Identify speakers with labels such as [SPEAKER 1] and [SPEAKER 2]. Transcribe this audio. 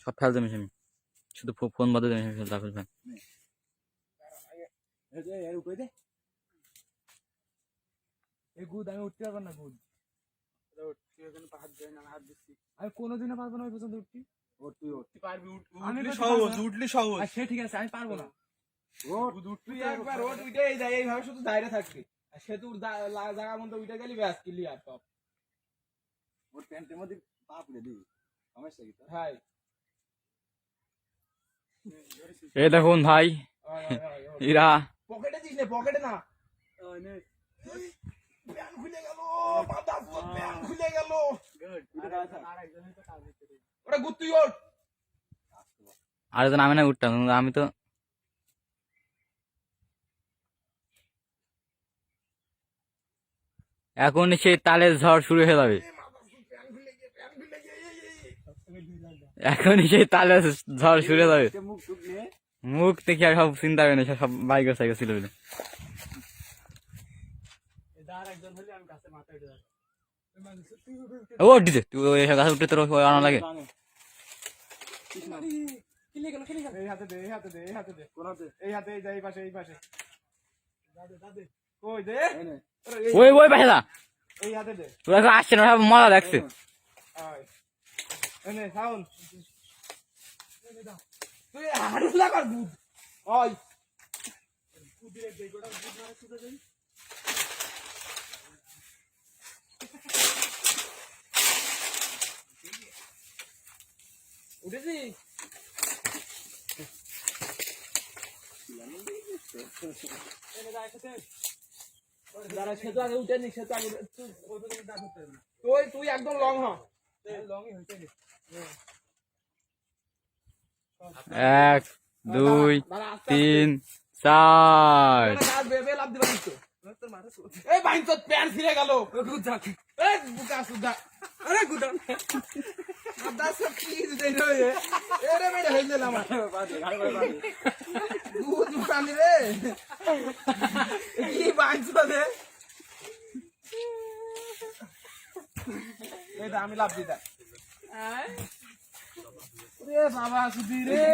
[SPEAKER 1] সব ফেল দেবে আমি শুধু ফোন বাদে দেবে ফেলতে ফেলবেন
[SPEAKER 2] এই গুদ আমি উঠতে পারবো না গুদ হাত দিচ্ছি আমি কোনোদিনও পারবো না ওই পর্যন্ত উঠতে পারবি উঠলি সহজ সে ঠিক আছে আমি পারবো না তুই একবার ওঠ উঠে যায় এইভাবে শুধু দাঁড়িয়ে থাকবি আর সে তোর জায়গার মধ্যে উঠে গেলি ব্যাস ক্লিয়ার টপ ওর প্যান্টের মধ্যে পা পুড়ে দিবি সমস্যা কি হ্যাঁ
[SPEAKER 1] এই দেখুন ভাই এরা
[SPEAKER 2] পকেটে দিস না পকেটে না প্যান খুলে গেল মাথা প্যান খুলে গেল ওটা গুড তুই ওঠ
[SPEAKER 1] আর তো আমি না উঠতাম আমি তো এখন সেই তালের ঝড় শুরু হয়ে যাবে এখনই সেই তালের ঝড় শুরু হয়ে যাবে মুখ দেখি আর সব চিন্তা হবে না সব বাইক সাইকেল ছিল বলে ও ডিজে তুই এসব গাছে উঠতে তোর আনা লাগে
[SPEAKER 2] এই হাতে দে এই হাতে দে এই হাতে দে কোন হাতে এই হাতে এই পাশে এই পাশে কই দে
[SPEAKER 1] ওই ওই পাশে যা
[SPEAKER 2] এই হাতে দে
[SPEAKER 1] তোরা এখন আসছে না সব মজা দেখছে
[SPEAKER 2] এনে সাউন্ড তুই হাড়ু লাগার দুধ ওই কুদিরে দে গোটা দুধ মারা তুই দেই উঠেছি তুই একদম লং হ
[SPEAKER 1] এক দুই তিন চার
[SPEAKER 2] এই ভাই তোর প্যান্ট ছিঁড়ে গেল এই বুকা সুদা আরে গুদা দাস কি দিতে রে এরে মেরে হইছে না আমার দুধ মুখানি রে কি বাইছো দে এটা আমি লাভ দিতা রে বাবা সুধি রে